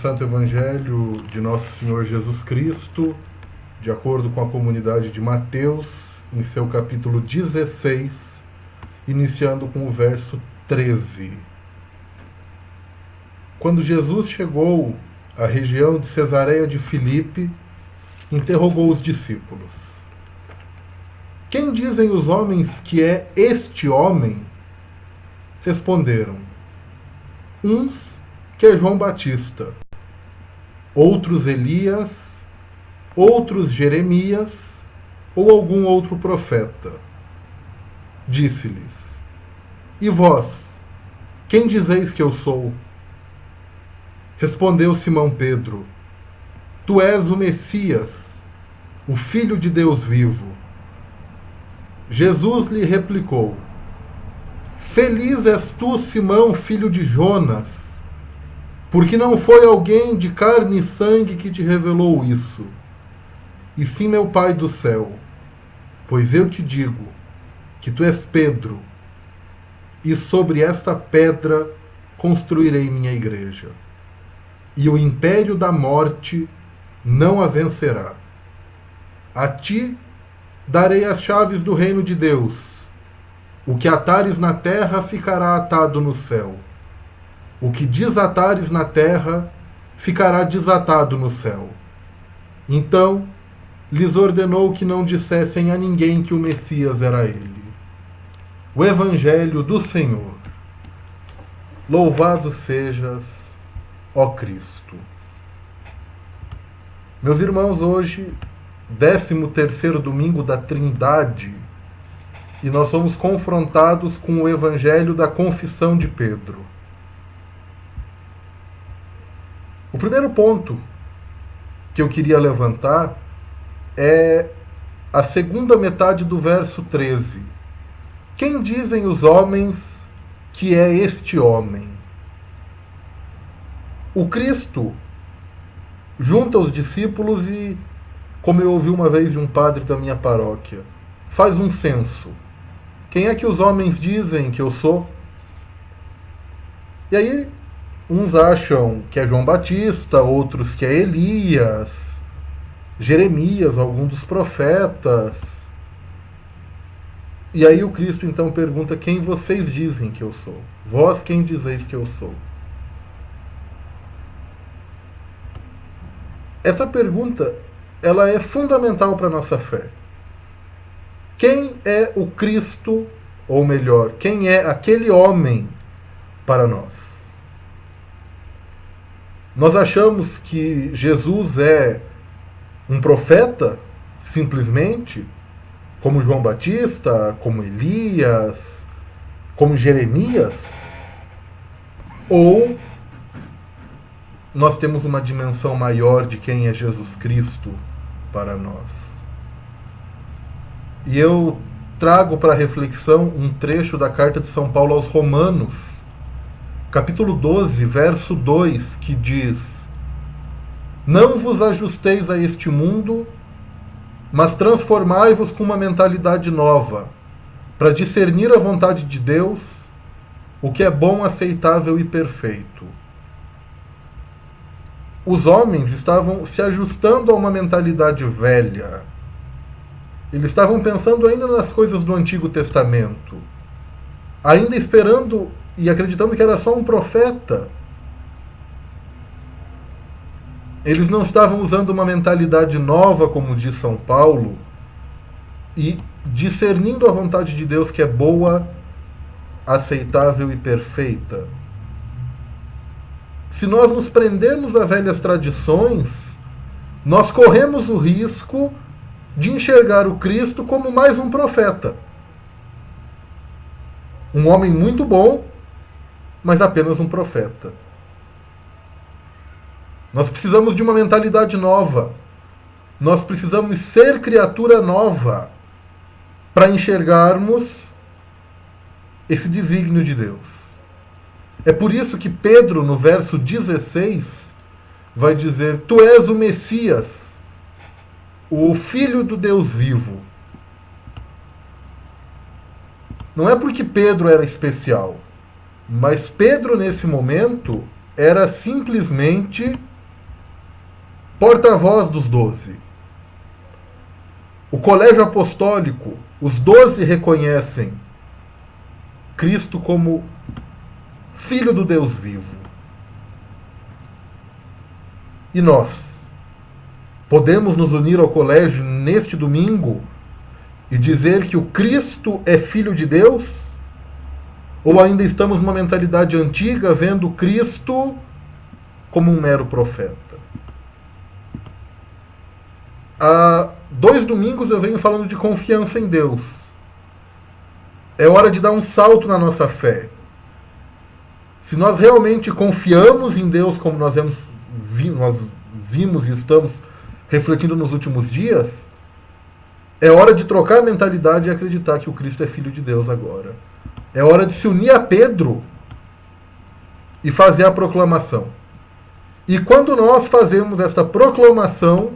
Santo Evangelho de Nosso Senhor Jesus Cristo, de acordo com a comunidade de Mateus, em seu capítulo 16, iniciando com o verso 13. Quando Jesus chegou à região de Cesareia de Filipe, interrogou os discípulos: "Quem dizem os homens que é este homem?" Responderam: uns que é João Batista, outros Elias, outros Jeremias ou algum outro profeta. Disse-lhes: "E vós, quem dizeis que eu sou?" Respondeu Simão Pedro: "Tu és o Messias, o Filho de Deus vivo." Jesus lhe replicou: "Feliz és tu, Simão, filho de Jonas, porque não foi alguém de carne e sangue que te revelou isso, e sim meu Pai do céu. Pois eu te digo que tu és Pedro, e sobre esta pedra construirei minha igreja, e o império da morte não a vencerá. A ti darei as chaves do reino de Deus. O que atares na terra ficará atado no céu. O que desatares na terra ficará desatado no céu." Então lhes ordenou que não dissessem a ninguém que o Messias era ele. O Evangelho do Senhor. Louvado sejas, ó Cristo. Meus irmãos, hoje, 13º domingo da Trindade, e nós somos confrontados com o Evangelho da Confissão de Pedro. O primeiro ponto que eu queria levantar é a segunda metade do verso 13. Quem dizem os homens que é este homem? O Cristo junta os discípulos e, como eu ouvi uma vez de um padre da minha paróquia, faz um censo. Quem é que os homens dizem que eu sou? E aí, uns acham que é João Batista, outros que é Elias, Jeremias, algum dos profetas. E aí o Cristo então pergunta: quem vocês dizem que eu sou? Vós quem dizeis que eu sou? Essa pergunta, ela é fundamental para a nossa fé. Quem é o Cristo, ou melhor, quem é aquele homem para nós? Nós achamos que Jesus é um profeta, simplesmente, como João Batista, como Elias, como Jeremias? Ou nós temos uma dimensão maior de quem é Jesus Cristo para nós? E eu trago para reflexão um trecho da carta de São Paulo aos Romanos, capítulo 12, verso 2, que diz: "Não vos ajusteis a este mundo, mas transformai-vos com uma mentalidade nova, para discernir a vontade de Deus, o que é bom, aceitável e perfeito." Os homens estavam se ajustando a uma mentalidade velha. Eles estavam pensando ainda nas coisas do Antigo Testamento, ainda esperando e acreditando que era só um profeta. Eles não estavam usando uma mentalidade nova, como diz São Paulo, e discernindo a vontade de Deus, que é boa, aceitável e perfeita. Se nós nos prendermos a velhas tradições, nós corremos o risco de enxergar o Cristo como mais um profeta. Um homem muito bom, mas apenas um profeta. Nós precisamos de uma mentalidade nova. Nós precisamos ser criatura nova para enxergarmos esse desígnio de Deus. É por isso que Pedro, no verso 16, vai dizer: "Tu és o Messias, o Filho do Deus vivo." Não é porque Pedro era especial, mas Pedro, nesse momento, era simplesmente porta-voz dos 12. O colégio apostólico, os 12 reconhecem Cristo como Filho do Deus vivo. E nós podemos nos unir ao colégio neste domingo e dizer que o Cristo é Filho de Deus? Ou ainda estamos numa mentalidade antiga, vendo Cristo como um mero profeta? Há 2 domingos eu venho falando de confiança em Deus. É hora de dar um salto na nossa fé. Se nós realmente confiamos em Deus, como nós vimos e estamos refletindo nos últimos dias, é hora de trocar a mentalidade e acreditar que o Cristo é Filho de Deus agora. É hora de se unir a Pedro e fazer a proclamação. E quando nós fazemos esta proclamação,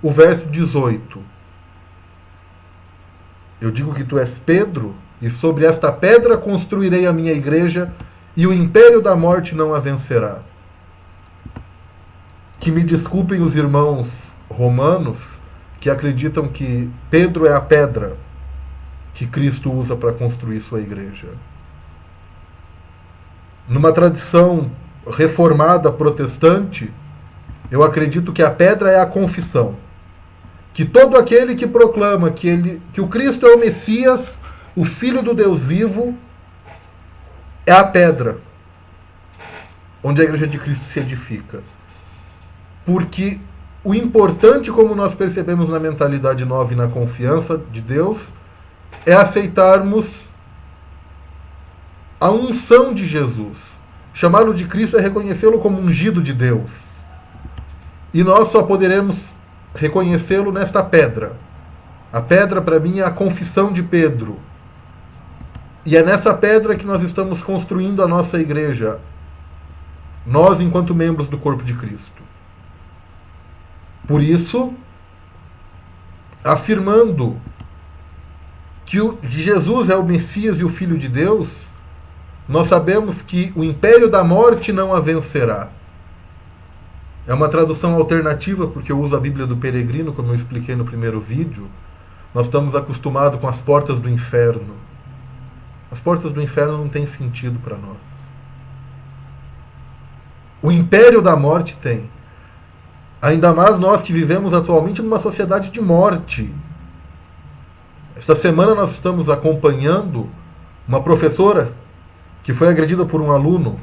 o verso 18: eu digo que tu és Pedro, e sobre esta pedra construirei a minha igreja, e o império da morte não a vencerá. Que me desculpem os irmãos romanos que acreditam que Pedro é a pedra que Cristo usa para construir sua igreja. Numa tradição reformada protestante, eu acredito que a pedra é a confissão. Que todo aquele que proclama que o Cristo é o Messias, o Filho do Deus vivo, é a pedra onde a igreja de Cristo se edifica. Porque o importante, como nós percebemos na mentalidade nova e na confiança de Deus, é aceitarmos a unção de Jesus. Chamá-lo de Cristo é reconhecê-lo como ungido de Deus. E nós só poderemos reconhecê-lo nesta pedra. A pedra, para mim, é a confissão de Pedro. E é nessa pedra que nós estamos construindo a nossa igreja. Nós, enquanto membros do corpo de Cristo. Por isso, afirmando que Jesus é o Messias e o Filho de Deus, nós sabemos que o império da morte não a vencerá. É uma tradução alternativa, porque eu uso a Bíblia do Peregrino, como eu expliquei no primeiro vídeo. Nós estamos acostumados com as portas do inferno. As portas do inferno não têm sentido para nós. O império da morte tem. Ainda mais nós que vivemos atualmente numa sociedade de morte. Esta semana nós estamos acompanhando uma professora que foi agredida por um aluno.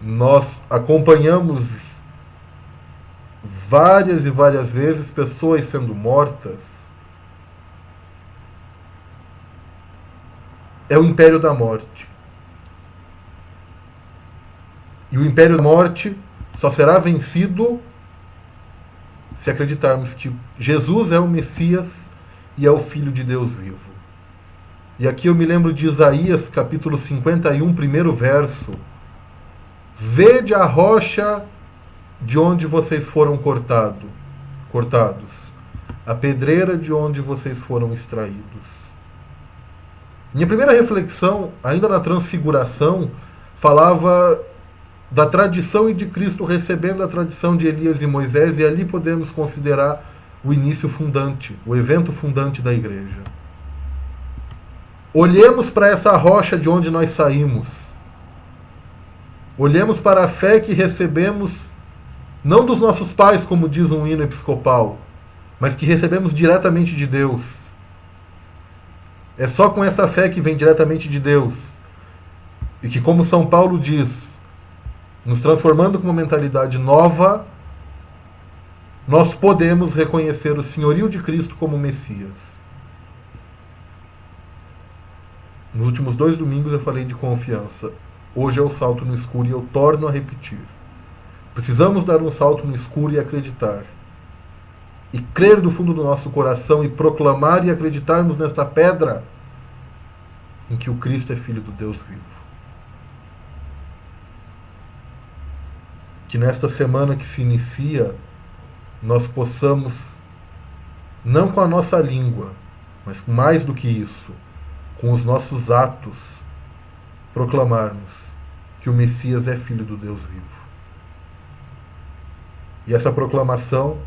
Nós acompanhamos várias e várias vezes pessoas sendo mortas. É o império da morte. E o império da morte só será vencido se acreditarmos que Jesus é o Messias e é o Filho de Deus vivo. E aqui eu me lembro de Isaías, capítulo 51, primeiro verso. Vede a rocha de onde vocês foram cortados, a pedreira de onde vocês foram extraídos. Minha primeira reflexão, ainda na transfiguração, falava da tradição e de Cristo recebendo a tradição de Elias e Moisés, e ali podemos considerar o início fundante, o evento fundante da igreja. Olhemos para essa rocha de onde nós saímos. Olhemos para a fé que recebemos, não dos nossos pais, como diz um hino episcopal, mas que recebemos diretamente de Deus. É só com essa fé que vem diretamente de Deus. E que, como São Paulo diz, nos transformando com uma mentalidade nova, nós podemos reconhecer o senhorio de Cristo como Messias. Nos últimos 2 domingos eu falei de confiança. Hoje é o salto no escuro e eu torno a repetir. Precisamos dar um salto no escuro e acreditar. E crer do fundo do nosso coração e proclamar e acreditarmos nesta pedra em que o Cristo é Filho do Deus vivo. Que nesta semana que se inicia, nós possamos, não com a nossa língua, mas mais do que isso, com os nossos atos, proclamarmos que o Messias é Filho do Deus vivo. E essa proclamação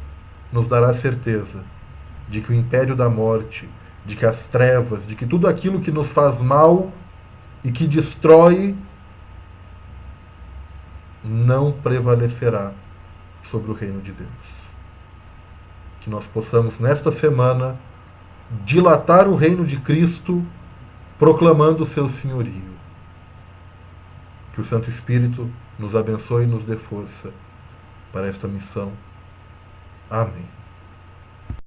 nos dará certeza de que o império da morte, de que as trevas, de que tudo aquilo que nos faz mal e que destrói não prevalecerá sobre o reino de Deus. Que nós possamos, nesta semana, dilatar o reino de Cristo, proclamando o seu senhorio. Que o Santo Espírito nos abençoe e nos dê força para esta missão. Amém.